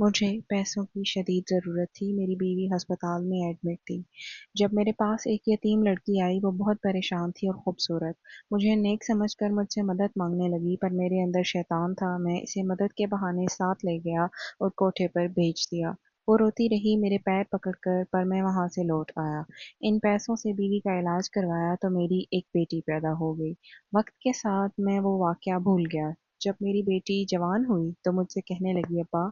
مجھے پیسوں کی شدید ضرورت تھی۔ میری بیوی ہسپتال میں ایڈمٹ تھی۔ جب میرے پاس ایک یتیم لڑکی آئی، وہ بہت پریشان تھی اور خوبصورت۔ مجھے نیک سمجھ کر مجھ سے مدد مانگنے لگی، پر میرے اندر شیطان تھا۔ میں اسے مدد کے بہانے ساتھ لے گیا اور کوٹھے پر بھیج دیا۔ وہ روتی رہی میرے پیر پکڑ کر، پر میں وہاں سے لوٹ آیا۔ ان پیسوں سے بیوی کا علاج کروایا تو میری ایک بیٹی پیدا ہو گئی۔ وقت کے ساتھ میں وہ واقعہ بھول گیا۔ جب میری بیٹی جوان ہوئی تو مجھ سے کہنے لگی، ابا،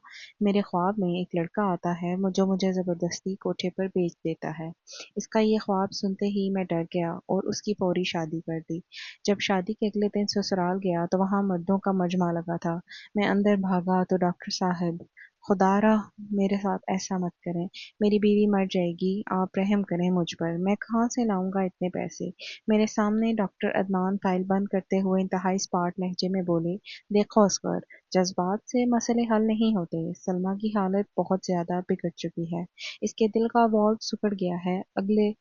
میرے خواب میں ایک لڑکا آتا ہے جو مجھے زبردستی کوٹھے پر بھیج دیتا ہے۔ اس کا یہ خواب سنتے ہی میں ڈر گیا اور اس کی فوری شادی کر دی۔ جب شادی کے اگلے دن سسرال گیا تو وہاں مردوں کا مجمع لگا تھا۔ میں اندر بھاگا تو ڈاکٹر صاحب، خدا را میرے ساتھ ایسا مت کریں، میری بیوی مر جائے گی، آپ رحم کریں مجھ پر، میں کہاں سے لاؤں گا اتنے پیسے؟ میرے سامنے ڈاکٹر عدنان فائل بند کرتے ہوئے انتہائی اسپاٹ لہجے میں بولے، دیکھو اصغر، جذبات سے مسئلے حل نہیں ہوتے۔ سلمیٰ کی حالت بہت زیادہ بگڑ چکی ہے۔ اس کے دل کا والو سکڑ گیا ہے۔ اگلے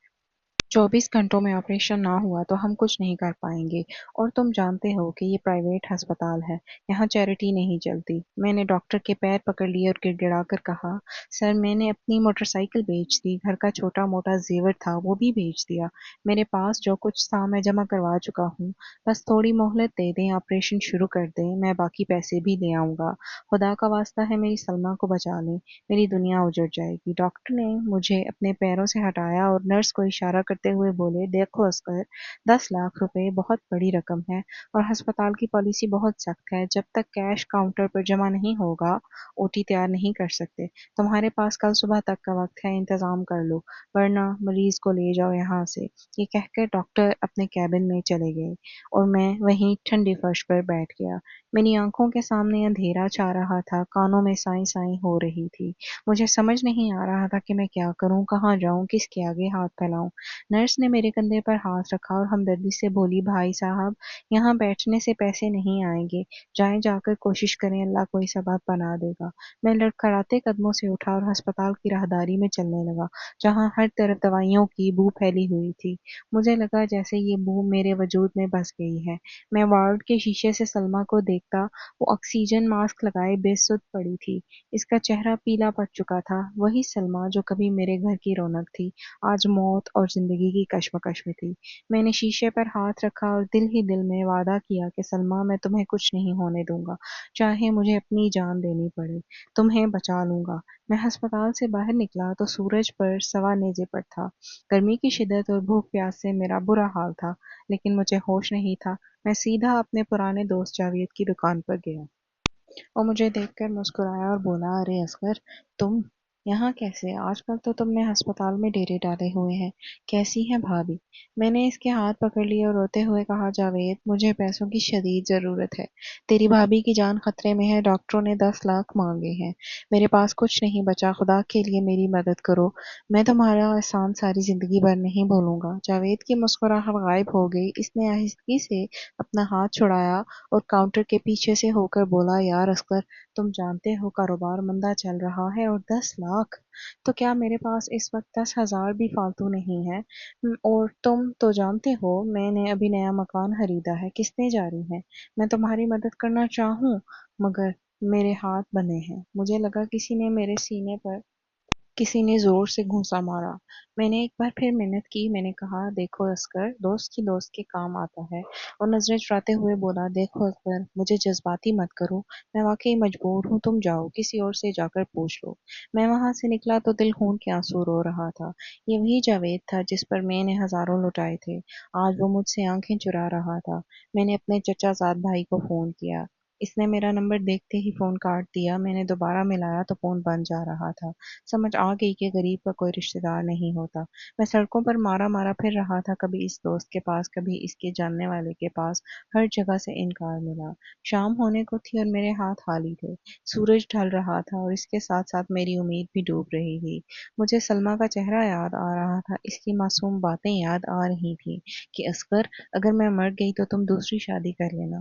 24 گھنٹوں میں آپریشن نہ ہوا تو ہم کچھ نہیں کر پائیں گے، اور تم جانتے ہو کہ یہ پرائیویٹ ہسپتال ہے، یہاں چیریٹی نہیں چلتی۔ میں نے ڈاکٹر کے پیر پکڑ لیے اور گڑ گڑا کر کہا، سر، میں نے اپنی موٹر سائیکل بیچ دی، گھر کا چھوٹا موٹا زیور تھا وہ بھی بیچ دیا، میرے پاس جو کچھ تھا میں جمع کروا چکا ہوں، بس تھوڑی مہلت دے دیں، آپریشن شروع کر دیں، میں باقی پیسے بھی دے آؤں گا، خدا کا واسطہ ہے میری سلمیٰ کو بچا لیں، میری دنیا اجڑ جائے گی۔ ڈاکٹر نے مجھے اپنے پیروں سے ہٹایا اور نرس کو اشارہ کرتے ہوئے بولے، دیکھو اصغر، 10 لاکھ روپے بہت بڑی رقم ہے اور ہسپتال کی پالیسی بہت سخت ہے، جب تک کیش کاؤنٹر پر جمع نہیں ہوگا او ٹی تیار نہیں کر سکتے۔ تمہارے پاس کل صبح تک کا وقت ہے، انتظام کر لو، ورنہ مریض کو لے جاؤ یہاں سے۔ یہ کہہ کر ڈاکٹر اپنے کیبن میں چلے گئے اور میں وہیں ٹھنڈی فرش پر بیٹھ گیا۔ میری آنکھوں کے سامنے اندھیرا چھا رہا تھا، کانوں میں سائیں سائیں ہو رہی تھی۔ مجھے سمجھ نہیں آ رہا تھا کہ میں کیا کروں، کہاں جاؤں، کس کے آگے ہاتھ پھیلاؤں۔ نرس نے میرے کندھے پر ہاتھ رکھا اور ہمدردی سے بولی، بھائی صاحب، یہاں بیٹھنے سے پیسے نہیں آئیں گے، جائیں، جا کر کوشش کریں، اللہ کوئی سبب بنا دے گا۔ میں لڑکھڑاتے قدموں سے اٹھا اور ہسپتال کی راہداری میں چلنے لگا، جہاں ہر طرف دوائیوں کی بو پھیلی ہوئی تھی۔ مجھے لگا جیسے یہ بو میرے وجود میں بس گئی ہے۔ میں وارڈ کے شیشے سے سلمیٰ کو دیکھتا، وہ آکسیجن ماسک لگائے بے سدھ پڑی تھی۔ اس کا چہرہ پیلا پڑ چکا تھا، وہی سلمیٰ جو کبھی میرے گھر کی رونق تھی، آج موت اور زندگی کی کشمکش میں تھی۔ میں نے شیشے پر ہاتھ رکھا اور دل ہی دل میں وعدہ کیا کہ سلمیٰ، میں تمہیں کچھ نہیں ہونے دوں گا، چاہے مجھے اپنی جان دینی پڑے، تمہیں بچا لوں گا۔ میں ہسپتال سے باہر نکلا تو سورج پر سوا نیزے پر تھا۔ گرمی کی شدت اور بھوک پیاس سے میرا برا حال تھا، لیکن مجھے ہوش نہیں تھا۔ میں سیدھا اپنے پرانے دوست جاوید کی دکان پر گیا۔ وہ مجھے دیکھ کر مسکرایا اور بولا، ارے اصغر، تم یہاں کیسے؟ آج کل تو تم نے ہسپتال میں ڈیرے ڈالے ہوئے ہیں، کیسی ہے بھابھی؟ میں نے اس کے ہاتھ پکڑ لیے اور روتے ہوئے کہا، جاوید، مجھے پیسوں کی شدید ضرورت ہے، تیری بھابھی کی جان خطرے میں ہے، ڈاکٹروں نے 10 لاکھ مانگے ہیں، میرے پاس کچھ نہیں بچا، خدا کے لیے میری مدد کرو، میں تمہارا احسان ساری زندگی بھر نہیں بھولوں گا۔ جاوید کی مسکراہٹ غائب ہو گئی، اس نے آہستگی سے اپنا ہاتھ چھڑایا اور کاؤنٹر کے پیچھے سے ہو کر بولا، یار اصغر، تم جانتے ہو کاروبار مندہ چل رہا ہے، اور 10 لاکھ! تو کیا میرے پاس اس وقت 10,000 بھی فالتو نہیں ہے؟ اور تم تو جانتے ہو میں نے ابھی نیا مکان خریدا ہے، قسطیں جاری ہیں، میں تمہاری مدد کرنا چاہوں مگر میرے ہاتھ بندھے ہیں۔ مجھے لگا کسی نے میرے سینے پر کسی نے زور سے گھونسا مارا۔ میں نے ایک بار پھر محنت کی، میں نے کہا، دیکھو اصغر، دوست کی دوست کے کام آتا ہے، اور نظریں چراتے ہوئے بولا، دیکھو اصغر، مجھے جذباتی مت کرو، میں واقعی مجبور ہوں، تم جاؤ، کسی اور سے جا کر پوچھ لو۔ میں وہاں سے نکلا تو دل خون کے آنسو رو رہا تھا۔ یہ وہی جاوید تھا جس پر میں نے ہزاروں لٹائے تھے، آج وہ مجھ سے آنکھیں چرا رہا تھا۔ میں نے اپنے چچا زاد بھائی کو فون کیا، اس نے میرا نمبر دیکھتے ہی فون کاٹ دیا۔ میں نے دوبارہ ملایا تو فون بند جا رہا تھا۔ سمجھ آ گئی کہ غریب کا کوئی رشتہ دار نہیں ہوتا۔ میں سڑکوں پر مارا مارا پھر رہا تھا، کبھی اس دوست کے پاس، کبھی اس کے جاننے والے کے پاس، ہر جگہ سے انکار ملا۔ شام ہونے کو تھی اور میرے ہاتھ خالی تھے۔ سورج ڈھل رہا تھا اور اس کے ساتھ ساتھ میری امید بھی ڈوب رہی تھی۔ مجھے سلمیٰ کا چہرہ یاد آ رہا تھا، اس کی معصوم باتیں یاد آ رہی تھیں کہ اصغر، اگر میں مر گئی تو تم دوسری شادی کر لینا۔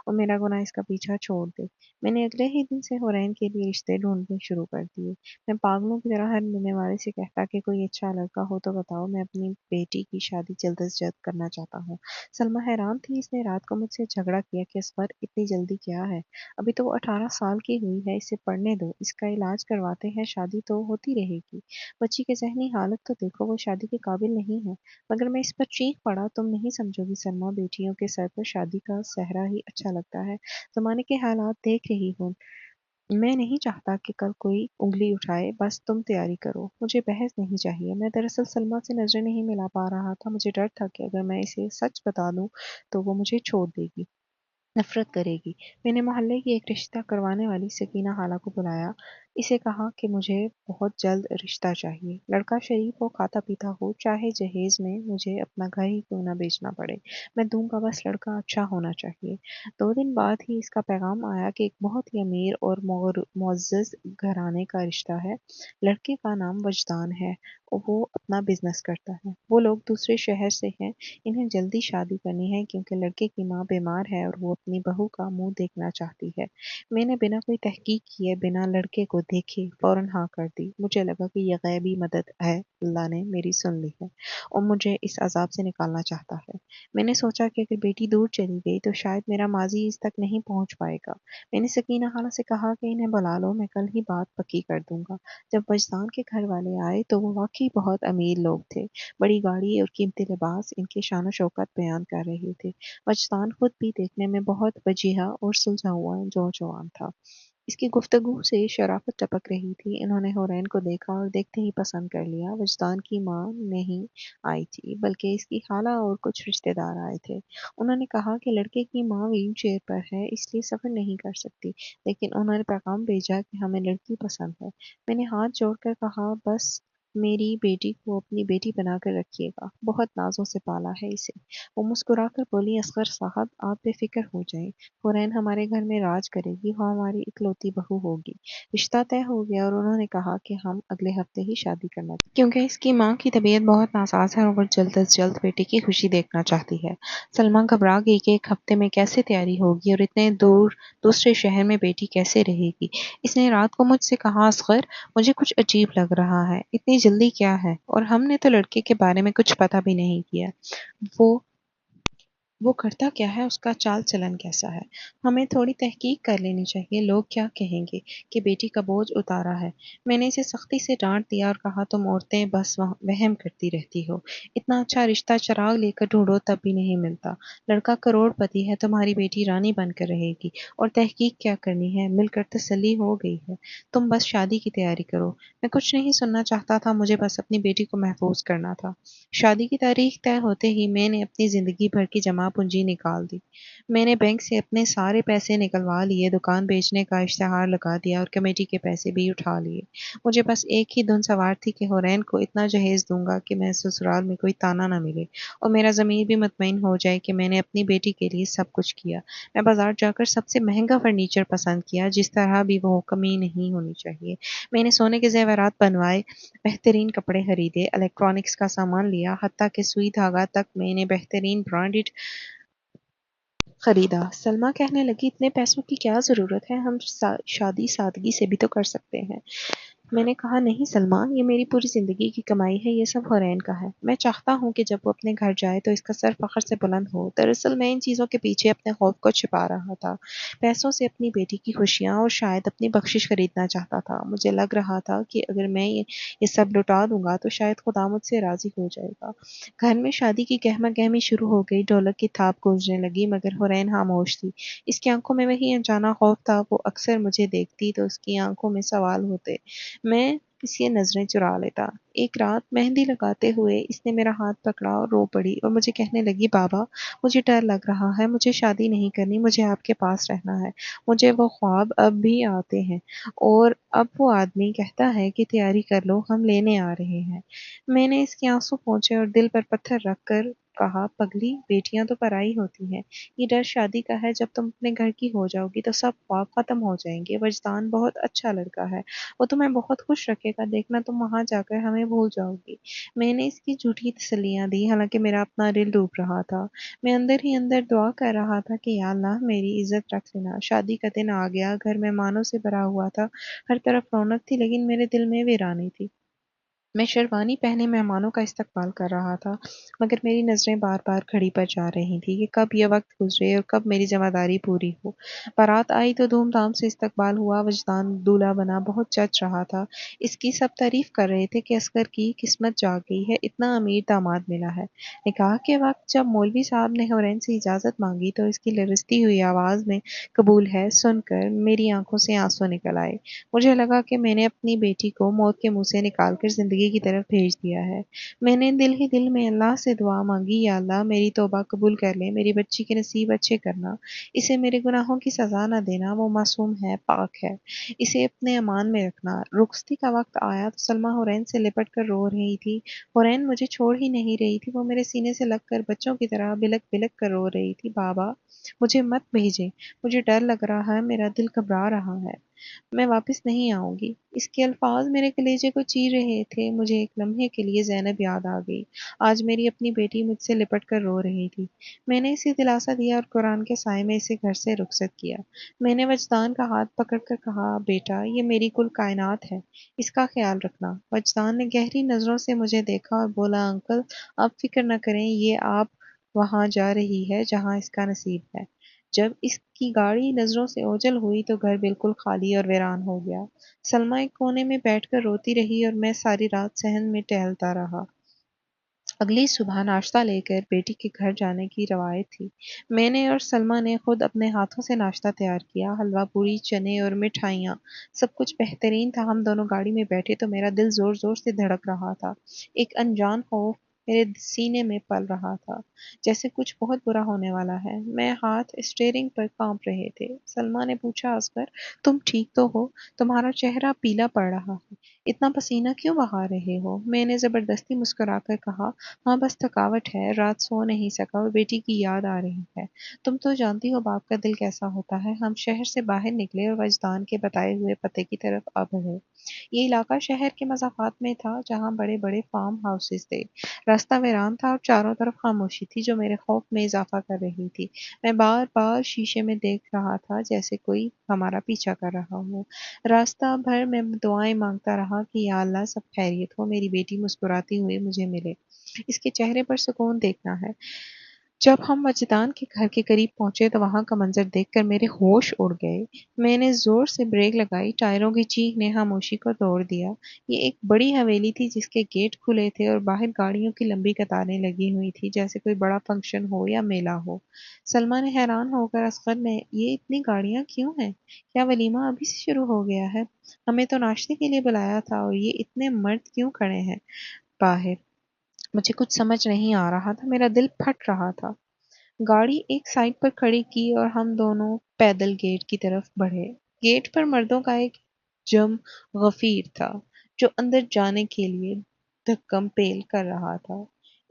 اور میرا گناہ اس کا پیچھا چھوڑ دے۔ میں نے اگلے ہی دن سے حورین کے لیے رشتے ڈھونڈنے شروع کر دیے۔ میں پاگلوں کی طرح ہر ملنے والے سے کہتا کہ کوئی اچھا لڑکا ہو تو بتاؤ، میں اپنی بیٹی کی شادی جلد از جلد کرنا چاہتا ہوں۔ سلمیٰ حیران تھی۔ اس نے رات کو مجھ سے جھگڑا کیا کہ اصغر اتنی جلدی کیا ہے، ابھی تو وہ 18 سال کی ہوئی ہے، اسے پڑھنے دو، اس کا علاج کرواتے ہیں، شادی تو ہوتی رہے گی۔ بچی کی ذہنی حالت تو دیکھو، وہ شادی کے قابل نہیں ہے۔ مگر میں اس پر چیخ پڑا، تم نہیں سمجھو گی سلمیٰ، بیٹیوں کے سر پر شادی کا صحرا ہی اچھا لگتا ہے، زمانے کے حالات دیکھ رہی ہوں، میں نہیں چاہتا کہ کل کوئی انگلی اٹھائے، بس تم تیاری کرو، مجھے بحث نہیں چاہیے۔ میں دراصل سلمیٰ سے نظریں نہیں ملا پا رہا تھا، مجھے ڈر تھا کہ اگر میں اسے سچ بتا دوں تو وہ مجھے چھوڑ دے گی، نفرت کرے گی۔ میں نے محلے کی ایک رشتہ کروانے والی سکینہ خالہ کو بلایا، اسے کہا کہ مجھے بہت جلد رشتہ چاہیے، لڑکا شریف ہو، کھاتا پیتا ہو، چاہے جہیز میں مجھے اپنا گھر ہی کیوں نہ بیچنا پڑے، میں دوں گا، بس لڑکا اچھا ہونا چاہیے۔ 2 دن بعد ہی اس کا پیغام آیا کہ ایک بہت ہی امیر اور معزز گھرانے کا رشتہ ہے، لڑکے کا نام وجدان ہے، وہ اپنا بزنس کرتا ہے، وہ لوگ دوسرے شہر سے ہیں، انہیں جلدی شادی کرنی ہے کیونکہ لڑکے کی ماں بیمار ہے اور وہ اپنی بہو کا منہ دیکھنا چاہتی ہے۔ میں نے بنا کوئی تحقیق کیے، بنا لڑکے کو دیکھے فوراً ہاں کر دی۔ مجھے لگا کہ یہ غیبی مدد ہے، اللہ نے میری سن لی ہے اور مجھے اس عذاب سے نکالنا چاہتا ہے۔ میں نے سوچا کہ اگر بیٹی دور چلی گئی تو شاید میرا ماضی اس تک نہیں پہنچ پائے گا۔ میں نے سکینہ خالہ سے کہا کہ انہیں بلا لو، میں کل ہی بات پکی کر دوں گا۔ جب وجدان کے گھر والے آئے تو وہ واقعی بہت امیر لوگ تھے، بڑی گاڑی اور قیمتی لباس ان کی شان و شوکت بیان کر رہے تھے۔ وجدان خود بھی دیکھنے میں بہت وجیحہ اور سلجھا ہوا نوجوان تھا، اس کی گفتگو سے شرافت ٹپک رہی تھی۔ انہوں نے حورین کو دیکھا اور دیکھتے ہی پسند کر لیا۔ وجدان کی ماں نہیں آئی تھی بلکہ اس کی خالہ اور کچھ رشتہ دار آئے تھے۔ انہوں نے کہا کہ لڑکے کی ماں ویل چیئر پر ہے، اس لیے سفر نہیں کر سکتی، لیکن انہوں نے پیغام بھیجا کہ ہمیں لڑکی پسند ہے۔ میں نے ہاتھ جوڑ کر کہا، بس میری بیٹی کو اپنی بیٹی بنا کر رکھیے گا، بہت نازوں سے پالا ہے اسے۔ وہ مسکرا کر بولی، اصغر صاحب آپ بے فکر ہو جائیں، حورین ہمارے گھر میں راج کرے گی، وہ ہماری اکلوتی بہو ہوگی۔ رشتہ طے ہو گیا اور انہوں نے کہا کہ ہم اگلے ہفتے ہی شادی کرنا چاہتے کیونکہ اس کی ماں کی طبیعت بہت ناساز ہے اور وہ جلد از جلد بیٹی کی خوشی دیکھنا چاہتی ہے۔ سلمیٰ گھبرا گئی کہ ایک ہفتے میں کیسے تیاری ہوگی اور اتنے دور دوسرے شہر میں بیٹی کیسے رہے گی۔ اس نے رات کو مجھ سے کہا، اصغر مجھے کچھ عجیب لگ رہا ہے، اتنی جلدی کیا ہے، اور ہم نے تو لڑکے کے بارے میں کچھ پتہ بھی نہیں کیا، وہ وہ کرتا کیا ہے، اس کا چال چلن کیسا ہے، ہمیں تھوڑی تحقیق کر لینی چاہیے، لوگ کیا کہیں گے کہ بیٹی کا بوجھ اتارا ہے۔ میں نے اسے سختی سے ڈانٹ دیا اور کہا، تم عورتیں بس وہم کرتی رہتی ہو، اتنا اچھا رشتہ چراغ لے کر ڈھونڈو تب بھی نہیں ملتا، لڑکا کروڑ پتی ہے، تمہاری بیٹی رانی بن کر رہے گی، اور تحقیق کیا کرنی ہے، مل کر تسلی ہو گئی ہے، تم بس شادی کی تیاری کرو۔ میں کچھ نہیں سننا چاہتا تھا، مجھے بس اپنی بیٹی کو محفوظ کرنا تھا۔ شادی کی تاریخ طے ہوتے ہی میں نے اپنی زندگی بھر کی جمع پونجی نکال دی۔ میں نے بینک سے اپنے سارے پیسے نکلوا لیے، دکان بیچنے کا اشتہار لگا دیا اور کمیٹی کے پیسے بھی اٹھا لیے۔ مجھے بس ایک ہی دھن سوار تھی کہ حورین کو اتنا جہیز دوں گا کہ میں سسرال میں کوئی تانا نہ ملے اور میرا ضمیر بھی مطمئن ہو جائے کہ میں نے اپنی بیٹی کے لیے سب کچھ کیا۔ میں بازار جا کر سب سے مہنگا فرنیچر پسند کیا، جس طرح بھی وہ کمی نہیں ہونی چاہیے۔ میں نے سونے کے زیورات بنوائے، بہترین کپڑے خریدے، الیکٹرانکس کا سامان لیا، حتیٰ کہ سوئی دھاگا تک میں نے بہترین برانڈڈ خریدا۔ سلمیٰ کہنے لگی، اتنے پیسوں کی کیا ضرورت ہے، ہم شادی سادگی سے بھی تو کر سکتے ہیں۔ میں نے کہا، نہیں سلمیٰ، یہ میری پوری زندگی کی کمائی ہے، یہ سب حورین کا ہے، میں چاہتا ہوں کہ جب وہ اپنے گھر جائے تو اس کا سر فخر سے بلند ہو۔ دراصل میں ان چیزوں کے پیچھے اپنے خوف کو چھپا رہا تھا، پیسوں سے اپنی بیٹی کی خوشیاں اور شاید اپنی بخشش خریدنا چاہتا تھا۔ مجھے لگ رہا تھا کہ اگر میں یہ سب لٹا دوں گا تو شاید خدا مجھ سے راضی ہو جائے گا۔ گھر میں شادی کی گہما گہمی شروع ہو گئی، ڈھولک کی تھاپ گونجنے لگی، مگر حورین خاموش تھی۔ اس کی آنکھوں میں وہی انجانا خوف تھا، وہ اکثر مجھے دیکھتی تو اس کی آنکھوں میں سوال ہوتے، میں اس کی نظریں چرا لیتا۔ ایک رات مہندی لگاتے ہوئے اس نے میرا ہاتھ پکڑا اور رو پڑی اور مجھے کہنے لگی، بابا مجھے ڈر لگ رہا ہے، مجھے شادی نہیں کرنی، مجھے آپ کے پاس رہنا ہے، مجھے وہ خواب اب بھی آتے ہیں اور اب وہ آدمی کہتا ہے کہ تیاری کر لو، ہم لینے آ رہے ہیں۔ میں نے اس کے آنسو پونچھے اور دل پر پتھر رکھ کر کہا، پگلی، بیٹیاں تو پرائی ہوتی ہیں، یہ ڈر شادی کا ہے، جب تم اپنے گھر کی ہو جاؤ گی تو سب خواب ختم ہو جائیں گے۔ وجدان بہت اچھا لڑکا ہے، وہ تمہیں بہت خوش رکھے گا، دیکھنا تم وہاں جا کر ہمیں بھول جاؤ گی۔ میں نے اس کی جھوٹی تسلیاں دی، حالانکہ میرا اپنا دل ڈوب رہا تھا۔ میں اندر ہی اندر دعا کر رہا تھا کہ یا اللہ میری عزت رکھ لینا۔ شادی کا دن آ گیا، گھر مہمانوں سے بھرا ہوا تھا، ہر طرف رونق تھی، لیکن میرے دل میں ویرانی تھی۔ میں شیروانی پہنے مہمانوں کا استقبال کر رہا تھا، مگر میری نظریں بار بار گھڑی پر جا رہی تھی کہ کب یہ وقت گزرے اور کب میری ذمہ داری پوری ہو۔ بارات آئی تو دھوم دھام سے استقبال ہوا۔ وجدان دولہا بنا بہت جچ رہا تھا۔ اس کی سب تعریف کر رہے تھے کہ اصغر کی قسمت جاگ گئی ہے، اتنا امیر داماد ملا ہے۔ نکاح کے وقت جب مولوی صاحب نے حورین سے اجازت مانگی تو اس کی لرزتی ہوئی آواز میں قبول ہے سن کر میری آنکھوں سے آنسو نکل آئے۔ مجھے لگا کہ میں نے اپنی بیٹی کو موت کے منہ سے نکال کر زندگی کی طرف بھیج دیا ہے۔ میں نے دل ہی دل میں اللہ سے دعا مانگی، یا اللہ میری توبہ قبول کر لے، میری بچی کے نصیب اچھے کرنا، اسے میرے گناہوں کی سزا نہ دینا، وہ معصوم ہے، پاک ہے، اسے اپنے امان میں رکھنا۔ رخصتی کا وقت آیا تو سلمیٰ حورین سے لپٹ کر رو رہی تھی۔ حورین مجھے چھوڑ ہی نہیں رہی تھی، وہ میرے سینے سے لگ کر بچوں کی طرح بلک بلک کر رو رہی تھی، بابا مجھے مت بھیجیں، مجھے ڈر لگ رہا ہے، میرا دل گھبرا رہا ہے، میں واپس نہیں آؤں گی۔ اس کے الفاظ میرے کلیجے کو چیر رہے تھے۔ مجھے ایک لمحے کے لیے زینب یاد آ گئی۔ آج میری اپنی بیٹی مجھ سے لپٹ کر رو رہی تھی۔ میں نے اسے دلاسا دیا اور قرآن کے سائے میں اسے گھر سے رخصت کیا۔ میں نے وجدان کا ہاتھ پکڑ کر کہا، بیٹا یہ میری کل کائنات ہے، اس کا خیال رکھنا۔ وجدان نے گہری نظروں سے مجھے دیکھا اور بولا، انکل آپ فکر نہ کریں، یہ آپ وہاں جا رہی ہے جہاں اس کا نصیب ہے۔ جب اس کی گاڑی نظروں سے اوجھل ہوئی تو گھر بالکل خالی اور ویران ہو گیا۔ سلمیٰ ایک کونے میں بیٹھ کر روتی رہی اور میں ساری رات صحن میں ٹہلتا رہا۔ اگلی صبح ناشتہ لے کر بیٹی کے گھر جانے کی روایت تھی۔ میں نے اور سلمیٰ نے خود اپنے ہاتھوں سے ناشتہ تیار کیا، حلوہ پوری، چنے اور مٹھائیاں، سب کچھ بہترین تھا۔ ہم دونوں گاڑی میں بیٹھے تو میرا دل زور زور سے دھڑک رہا تھا۔ ایک انجان خوف میرے سینے میں پل رہا تھا، جیسے کچھ بہت برا ہونے والا ہے۔ میں ہاتھ اسٹیئرنگ پر کانپ رہے تھے۔ سلمیٰ نے پوچھا، اصغر تم ٹھیک تو ہو؟ تمہارا چہرہ پیلا پڑ رہا ہے، اتنا پسینہ کیوں بہا رہے ہو؟ میں نے زبردستی مسکرا کر کہا، ہاں بس تھکاوٹ ہے، رات سو نہیں سکا اور بیٹی کی یاد آ رہی ہے۔ تم تو جانتی ہو باپ کا دل کیسا ہوتا ہے۔ ہم شہر سے باہر نکلے اور وجدان کے بتائے ہوئے پتے کی طرف آ بڑھے۔ یہ علاقہ شہر کے مضافات میں تھا، جہاں بڑے بڑے فارم ہاؤسز تھے۔ راستہ ویران تھا اور چاروں طرف خاموشی تھی جو میرے خوف میں اضافہ کر رہی تھی۔ میں بار بار شیشے میں دیکھ رہا تھا جیسے کوئی ہمارا پیچھا کر رہا ہو۔ راستہ بھر میں دعائیں مانگتا رہا کہ یا اللہ سب خیریت ہو، میری بیٹی مسکراتی ہوئی مجھے ملے، اس کے چہرے پر سکون دیکھنا ہے۔ جب ہم وجدان کے گھر کے قریب پہنچے تو وہاں کا منظر دیکھ کر میرے ہوش اڑ گئے۔ میں نے زور سے بریک لگائی، ٹائروں کی چیخ نے خاموشی کو توڑ دیا۔ یہ ایک بڑی حویلی تھی جس کے گیٹ کھلے تھے اور باہر گاڑیوں کی لمبی قطاریں لگی ہوئی تھی، جیسے کوئی بڑا فنکشن ہو یا میلہ ہو۔ سلمیٰ نے حیران ہو کر، اصغر میں یہ اتنی گاڑیاں کیوں ہیں؟ کیا ولیمہ ابھی سے شروع ہو گیا ہے؟ ہمیں تو ناشتے کے لیے بلایا تھا اور یہ اتنے مرد کیوں کھڑے ہیں باہر؟ مجھے کچھ سمجھ نہیں آ رہا تھا، میرا دل پھٹ رہا تھا۔ گاڑی ایک سائڈ پر کھڑی کی اور ہم دونوں پیدل گیٹ کی طرف بڑھے۔ گیٹ پر مردوں کا ایک جم غفیر تھا جو اندر جانے کے لیے دھکم پیل کر رہا تھا۔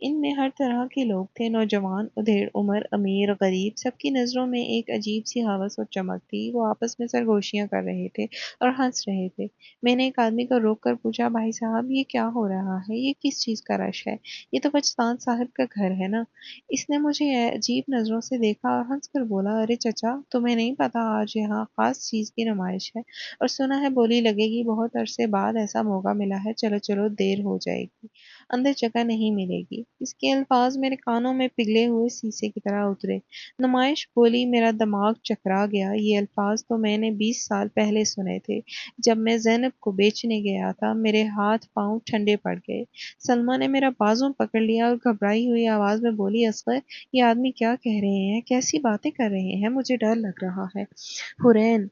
ان میں ہر طرح کے لوگ تھے، نوجوان، ادھیڑ عمر، امیر، غریب، سب کی نظروں میں ایک عجیب سی ہوس اور چمک تھی۔ وہ آپس میں سرگوشیاں کر رہے تھے اور ہنس رہے تھے۔ میں نے ایک آدمی کو روک کر پوچھا، بھائی صاحب یہ کیا ہو رہا ہے؟ یہ کس چیز کا رش ہے؟ یہ تو وجدان صاحب کا گھر ہے نا؟ اس نے مجھے عجیب نظروں سے دیکھا اور ہنس کر بولا، ارے چچا تمہیں نہیں پتا آج یہاں خاص چیز کی نمائش ہے، اور سنا ہے بولی لگے گی، بہت عرصے بعد ایسا موقع ملا ہے، چلو چلو دیر ہو جائے گی، اندر جگہ نہیں ملے گی۔ اس کے الفاظ میرے کانوں میں پگھلے ہوئے سیسے کی طرح اترے۔ نمائش بولی، میرا دماغ چکرا گیا۔ یہ الفاظ تو میں نے 20 سال پہلے سنے تھے، جب میں زینب کو بیچنے گیا تھا۔ میرے ہاتھ پاؤں ٹھنڈے پڑ گئے۔ سلمیٰ نے میرا بازو پکڑ لیا اور گھبرائی ہوئی آواز میں بولی، اصغر یہ آدمی کیا کہہ رہے ہیں، کیسی باتیں کر رہے ہیں، مجھے ڈر لگ رہا ہے۔ حورین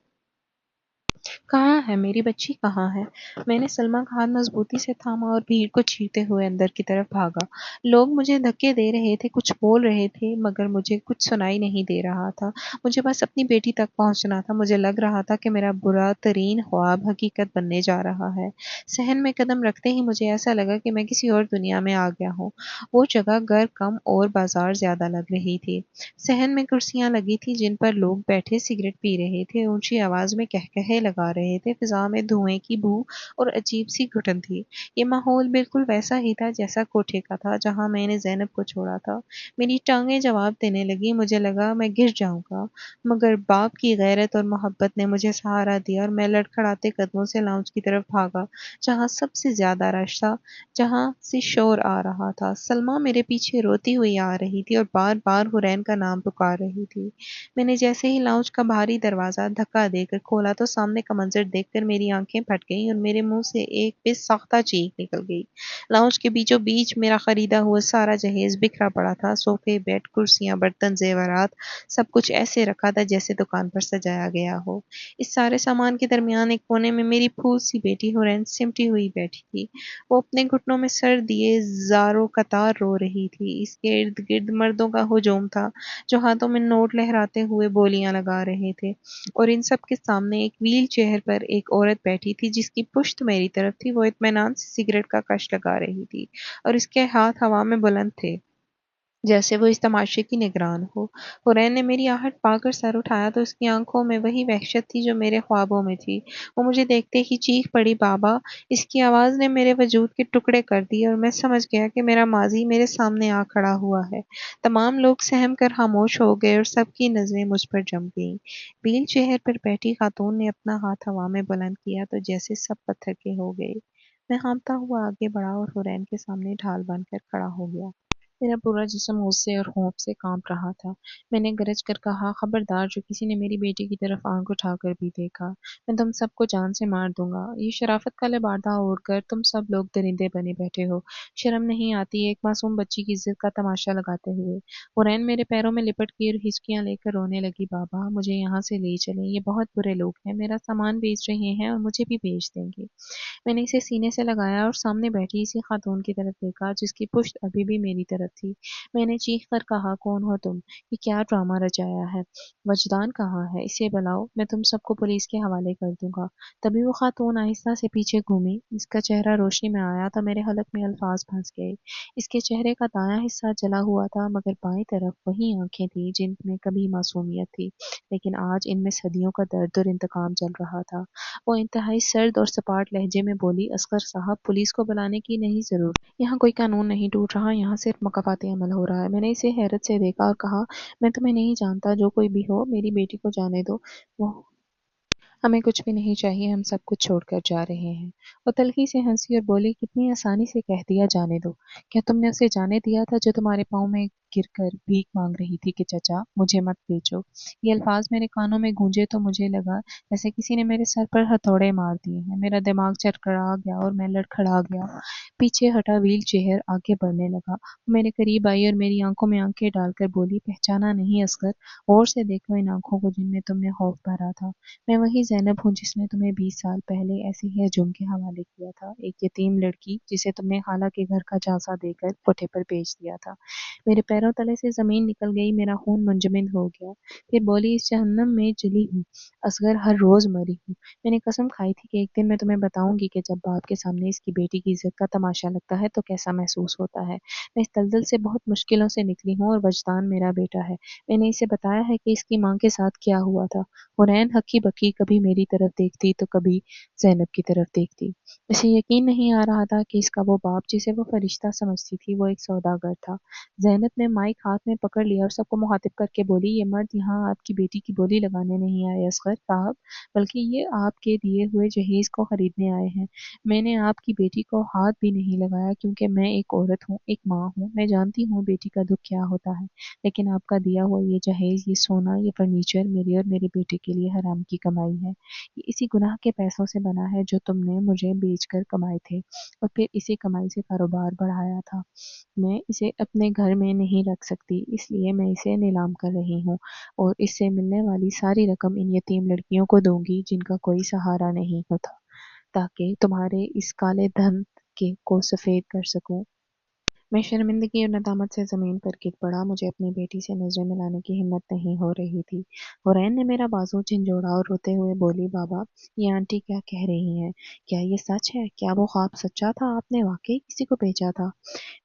کہاں ہے میری بچی کہاں ہے؟ میں نے سلما کا ہاتھ مضبوطی سے تھاما اور بھیڑ کو چیرتے ہوئے اندر کی طرف بھاگا۔ لوگ مجھے دھکے دے رہے تھے، کچھ بول رہے تھے، مگر مجھے کچھ سنائی نہیں دے رہا تھا۔ مجھے بس اپنی بیٹی تک پہنچنا تھا۔ مجھے لگ رہا تھا کہ میرا برا ترین خواب حقیقت بننے جا رہا ہے۔ صحن میں قدم رکھتے ہی مجھے ایسا لگا کہ میں کسی اور دنیا میں آ گیا ہوں۔ وہ جگہ گھر کم اور بازار زیادہ لگ رہی تھی۔ صحن میں کرسیاں لگی تھی جن پر لوگ بیٹھے سگریٹ پی رہے تھے، اونچی آواز میں کہکہے لگا رہے تھے، فضا میں دھوئیں کی بو اور عجیب سی گھٹن تھی۔ یہ ماحول بالکل ویسا ہی تھا جیسا کوٹھے کا تھا جہاں میں نے زینب کو چھوڑا تھا۔ میری ٹانگیں جواب دینے لگی، مجھے لگا میں گر جاؤں گا، مگر باپ کی غیرت اور محبت نے مجھے سہارا دیا اور میں لڑکھڑاتے قدموں سے لاؤنج کی طرف بھاگا جہاں سب سے زیادہ رش تھا، جہاں سے شور آ رہا تھا۔ سلما میرے پیچھے روتی ہوئی آ رہی تھی اور بار بار حرین کا نام پکار رہی تھی۔ میں نے جیسے ہی لاؤنج کا بھاری دروازہ دھکا دے کر کھولا تو سامنے کا منظر دیکھ کر میری آنکھیں پھٹ گئیں اور میرے منہ سے ایک بے ساختہ چیخ نکل گئی۔ لاؤنج کے بیچوں بیچ میرا خریدا ہوا سارا جہیز بکھرا پڑا تھا، صوفے، بیڈ، کرسیاں، برتن، زیورات، سب کچھ ایسے رکھا تھا جیسے دکان پر سجایا گیا ہو۔ اس سارے سامان کے درمیان ایک کونے میں میری پھول سی بیٹی حرین سمٹی ہوئی بیٹھی تھی۔ وہ اپنے گھٹنوں میں سر دیے زاروں قطار رو رہی تھی۔ اس کے ارد گرد مردوں کا ہجوم تھا جو ہاتھوں میں نوٹ لہراتے ہوئے بولیاں لگا رہے تھے، اور ان سب کے سامنے ایک ویل چیئر پر ایک عورت بیٹھی تھی جس کی پشت میری طرف تھی۔ وہ اطمینان سے سگریٹ کا کش لگا رہی تھی اور اس کے ہاتھ ہوا میں بلند تھے جیسے وہ اس تماشے کی نگران ہو۔ حرین نے میری آہٹ پا کر سر اٹھایا تو اس کی آنکھوں میں وہی وحشت تھی جو میرے خوابوں میں تھی۔ وہ مجھے دیکھتے ہی چیخ پڑی، بابا! اس کی آواز نے میرے وجود کے ٹکڑے کر دیے اور میں سمجھ گیا کہ میرا ماضی میرے سامنے آ کھڑا ہوا ہے۔ تمام لوگ سہم کر خاموش ہو گئے اور سب کی نظریں مجھ پر جم گئیں۔ ویل چیئر پر بیٹھی خاتون نے اپنا ہاتھ ہوا میں بلند کیا تو جیسے سب پتھر کے ہو گئے۔ میں ہانپتا ہوا آگے بڑھا اور حرین کے سامنے ڈھال بن کر کھڑا ہو گیا۔ میرا پورا جسم غصے اور خوف سے کانپ رہا تھا۔ میں نے گرج کر کہا، خبردار! جو کسی نے میری بیٹی کی طرف آنکھ اٹھا کر بھی دیکھا، میں تم سب کو جان سے مار دوں گا۔ یہ شرافت کا لبادہ اوڑھ کر تم سب لوگ درندے بنے بیٹھے ہو، شرم نہیں آتی ایک معصوم بچی کی عزت کا تماشا لگاتے ہوئے؟ حرین میرے پیروں میں لپٹ گئی اور ہچکیاں لے کر رونے لگی، بابا مجھے یہاں سے لے چلیں، یہ بہت برے لوگ ہیں، میرا سامان بیچ رہے ہیں اور مجھے بھی بیچ دیں گے۔ میں نے اسے سینے سے لگایا اور سامنے بیٹھی اسی خاتون کی طرف دیکھا جس کی پشت ابھی بھی میری طرف تھی۔ میں نے چیخ کر کہا، کون ہو تم؟ یہ کیا ڈرامہ رچایا ہے؟ وجدان کہاں ہے؟ اسے بلاؤ، میں تم سب کو پولیس کے حوالے کر دوں گا۔ تبھی وہ خاتون آہستہ سے پیچھے گھومی، اس کا چہرہ روشنی میں آیا تو میرے حلق میں الفاظ پھنس گئے۔ اس کے چہرے کا دایاں حصہ جلا ہوا تھا مگر بائیں طرف وہی آنکھیں تھیں جن میں کبھی معصومیت تھی، لیکن آج ان میں صدیوں کا درد اور انتقام جل رہا تھا۔ وہ انتہائی سرد اور سپاٹ لہجے میں بولی، اصغر صاحب پولیس کو بلانے کی نہیں ضرورت، یہاں کوئی قانون نہیں ٹوٹ رہا، یہاں صرف مکافاتی عمل ہو رہا ہے۔ میں نے اسے حیرت سے دیکھا اور کہا، میں تمہیں نہیں جانتا، جو کوئی بھی ہو میری بیٹی کو جانے دو، وہ ہمیں کچھ بھی نہیں چاہیے، ہم سب کچھ چھوڑ کر جا رہے ہیں۔ وہ تلخی سے ہنسی اور بولی، کتنی آسانی سے کہہ دیا جانے دو، کیا تم نے اسے جانے دیا تھا جو تمہارے پاؤں میں گر کر بھیک مانگ رہی تھی کہ چچا مجھے مت بیچو؟ یہ الفاظ میرے کانوں میں گونجے تو مجھے لگا جیسے کسی نے میرے سر پر ہتھوڑے مار دیے ہیں۔ میرا دماغ چرکڑا گیا اور میں لڑکھڑا گیا۔ پیچھے ہٹا ویل چیئر آگے بڑھنے لگا۔ وہ میرے قریب آئی اور میری آنکھوں میں آنکھیں ڈال کر بولی، پہچانا نہیں اصغر؟ غور سے دیکھو ان آنکھوں کو جن میں تم نے خوف بھرا تھا۔ میں وہی زینب ہوں جس نے تمہیں 20 سال پہلے ایسے ہی ہجوم کے حوالے کیا تھا، ایک یتیم لڑکی جسے تم نے خالہ کے گھر کا جھانسا دے کر کوٹھے پر بیچ دیا تھا۔ میرے پیروں تلے سے زمین نکل گئی، میرا خون منجمد ہو گیا۔ پھر بولی، اس جہنم میں جلی ہوں اصغر، ہر روز مری ہوں۔ میں نے قسم کھائی تھی کہ ایک دن میں تمہیں بتاؤں گی کہ جب باپ کے سامنے اس کی بیٹی کی عزت کا تماشا لگتا ہے تو کیسا محسوس ہوتا ہے۔ میں اس دلدل سے بہت مشکلوں سے نکلی ہوں اور وجدان میرا بیٹا ہے۔ میں نے اسے بتایا ہے کہ اس کی ماں کے ساتھ کیا ہوا تھا۔ حرین ہکی بکی کبھی میری طرف دیکھتی تو کبھی زینب کی طرف دیکھتی۔ اسے یقین نہیں آ رہا تھا کہ اس کا وہ باپ جسے وہ فرشتہ سمجھتی تھی وہ ایک سوداگر تھا۔ زینب نے مائک ہاتھ میں پکڑ لیا اور سب کو مخاطب کر کے بولی، یہ مرد یہاں آپ کی بیٹی کی بولی لگانے نہیں آئے اصغر صاحب، بلکہ یہ آپ کے دیے ہوئے جہیز کو خریدنے آئے ہیں۔ میں نے آپ کی بیٹی کو ہاتھ بھی نہیں لگایا کیونکہ میں ایک عورت ہوں، ایک ماں ہوں، میں جانتی ہوں بیٹی کا دکھ کیا ہوتا ہے، لیکن آپ کا دیا ہوا یہ جہیز، یہ سونا، یہ فرنیچر میری اور میرے بیٹے کے لیے حرام کی کمائی ہے۔ یہ اسی گناہ کے پیسوں سے بنا ہے جو تم نے مجھے بیچ کر کمائے تھے اور پھر اسی کمائی سے کاروبار بڑھایا تھا۔ میں اسے اپنے گھر میں نہیں نہیں رکھ سکتی، اس لیے میں اسے نیلام کر رہی ہوں اور اس سے ملنے والی ساری رقم ان یتیم لڑکیوں کو دوں گی جن کا کوئی سہارا نہیں ہوتا، تاکہ تمہارے اس کالے دھن کے کو سفید کر سکوں۔ میں شرمندگی اور ندامت سے زمین پر گر پڑا، مجھے اپنی بیٹی سے نظریں ملانے کی ہمت نہیں ہو رہی تھی۔ حورین نے میرا بازو جھنجھوڑا اور روتے ہوئے بولی، بابا، یہ آنٹی کیا کہہ رہی ہیں؟ کیا یہ سچ ہے؟ کیا وہ خواب سچا تھا؟ آپ نے واقعی کسی کو بھیجا تھا؟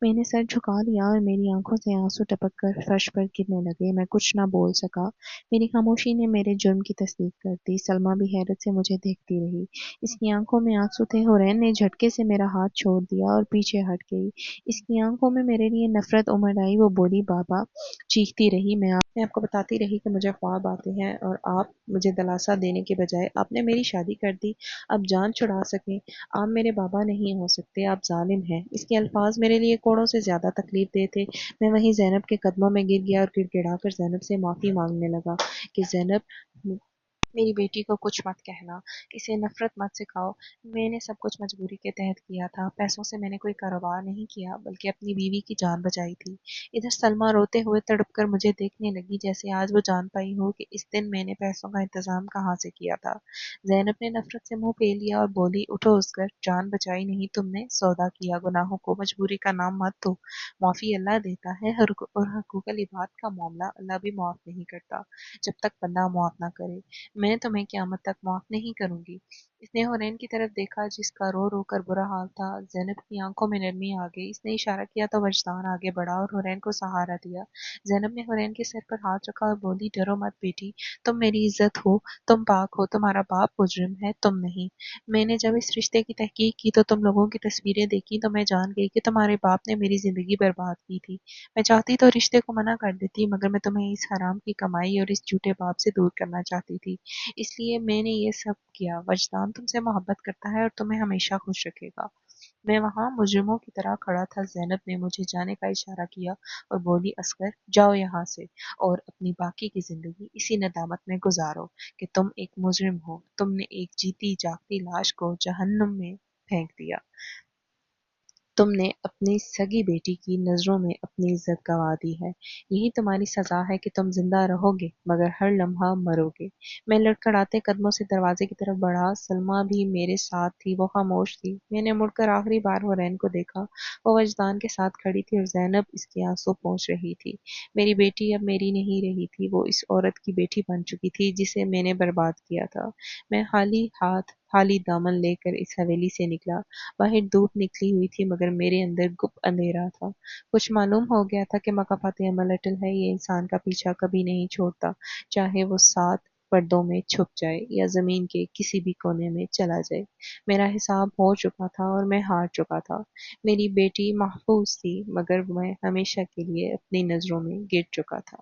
میں نے سر جھکا لیا اور میری آنکھوں سے آنسو ٹپک کر فرش پر گرنے لگے۔ میں کچھ نہ بول سکا۔ میری خاموشی نے میرے جرم کی تصدیق کر دی۔ سلمیٰ بھی حیرت سے مجھے دیکھتی رہی۔ اس کی آنکھوں میں آنسو تھے۔ حورین نے جھٹکے سے میرا ہاتھ چھوڑ دیا اور پیچھے ہٹ گئی۔ اس کی آنکھوں میں میرے لیے نفرت امڑ آئی۔ وہ بولی، بابا، چیختی رہی، میں آپ کو بتاتی رہی کہ مجھے خواب آتے ہیں اور آپ مجھے دلاسا دینے کے بجائے آپ نے میری شادی کر دی۔ آپ جان چھڑا سکیں، آپ میرے بابا نہیں ہو سکتے، آپ ظالم ہیں۔ اس کے الفاظ میرے لیے کوڑوں سے زیادہ تکلیف دہ تھے۔ میں وہیں زینب کے قدموں میں گر گیا اور گڑ گڑا کر زینب سے معافی مانگنے لگا کہ زینب، میری بیٹی کو کچھ مت کہنا، اسے نفرت مت سکھاؤ۔ میں نے سب کچھ مجبوری کے تحت کیا تھا، پیسوں سے میں نے کوئی کاروبار نہیں کیا بلکہ اپنی بیوی کی جان بچائی تھی۔ ادھر سلمیٰ روتے ہوئے تڑپ کر مجھے دیکھنے لگی جیسے آج وہ جان پائی ہو کہ اس دن میں نے پیسوں کا انتظام کہاں سے کیا تھا۔ زینب نے نفرت سے منہ پھیر لیا اور بولی، اٹھو عسکر، جان بچائی نہیں تم نے، سودا کیا، گناہوں کو مجبوری کا نام مت دو۔ معافی اللہ دیتا ہے اور حقوق العباد کا معاملہ اللہ بھی معاف نہیں کرتا جب تک بندہ معاف نہ کرے۔ میں تمہیں قیامت تک معاف نہیں کروں گی۔ اس نے حورین کی طرف دیکھا جس کا رو رو کر برا حال تھا۔ زینب کی آنکھوں میں نرمی آ گئی۔ اس نے اشارہ کیا تو وجدان آگے بڑھا اور حورین کو سہارا دیا۔ زینب نے حورین کے سر پر ہاتھ رکھا اور بولی، ڈرو مت بیٹی، تم میری عزت ہو، تم پاک ہو، تمہارا باپ مجرم ہے، تم نہیں۔ میں نے جب اس رشتے کی تحقیق کی تو تم لوگوں کی تصویریں دیکھی تو میں جان گئی کہ تمہارے باپ نے میری زندگی برباد کی تھی۔ میں چاہتی تو رشتے کو منع کر دیتی، مگر میں تمہیں اس حرام کی کمائی اور اس جھوٹے باپ سے دور کرنا چاہتی تھی، اس لیے میں نے یہ سب کیا۔ وجدان تم سے محبت کرتا ہے اور تمہیں ہمیشہ خوش رکھے گا۔ میں وہاں مجرموں کی طرح کھڑا تھا۔ زینب نے مجھے جانے کا اشارہ کیا اور بولی، اصغر، جاؤ یہاں سے اور اپنی باقی کی زندگی اسی ندامت میں گزارو کہ تم ایک مجرم ہو، تم نے ایک جیتی جاگتی لاش کو جہنم میں پھینک دیا، تم نے اپنی سگی بیٹی کی نظروں میں اپنی عزت گنوا دی ہے، یہی تمہاری سزا ہے کہ تم زندہ رہو گے مگر ہر لمحہ مرو گے۔ میں لڑکھڑاتے قدموں سے دروازے کی طرف بڑھا۔ سلمیٰ بھی میرے ساتھ تھی، وہ خاموش تھی۔ میں نے مڑ کر آخری بار حورین کو دیکھا، وہ وجدان کے ساتھ کھڑی تھی اور زینب اس کے آنسو پونچھ رہی تھی۔ میری بیٹی اب میری نہیں رہی تھی، وہ اس عورت کی بیٹی بن چکی تھی جسے میں نے برباد کیا تھا۔ میں خالی ہاتھ خالی دامن لے کر اس حویلی سے نکلا۔ باہر دھوپ نکلی ہوئی تھی مگر میرے اندر گپ اندھیرا تھا۔ کچھ معلوم ہو گیا تھا کہ مکافات عمل اٹل ہے، یہ انسان کا پیچھا کبھی نہیں چھوڑتا، چاہے وہ 7 پردوں میں چھپ جائے یا زمین کے کسی بھی کونے میں چلا جائے۔ میرا حساب ہو چکا تھا اور میں ہار چکا تھا۔ میری بیٹی محفوظ تھی مگر میں ہمیشہ کے لیے اپنی نظروں میں گر چکا تھا۔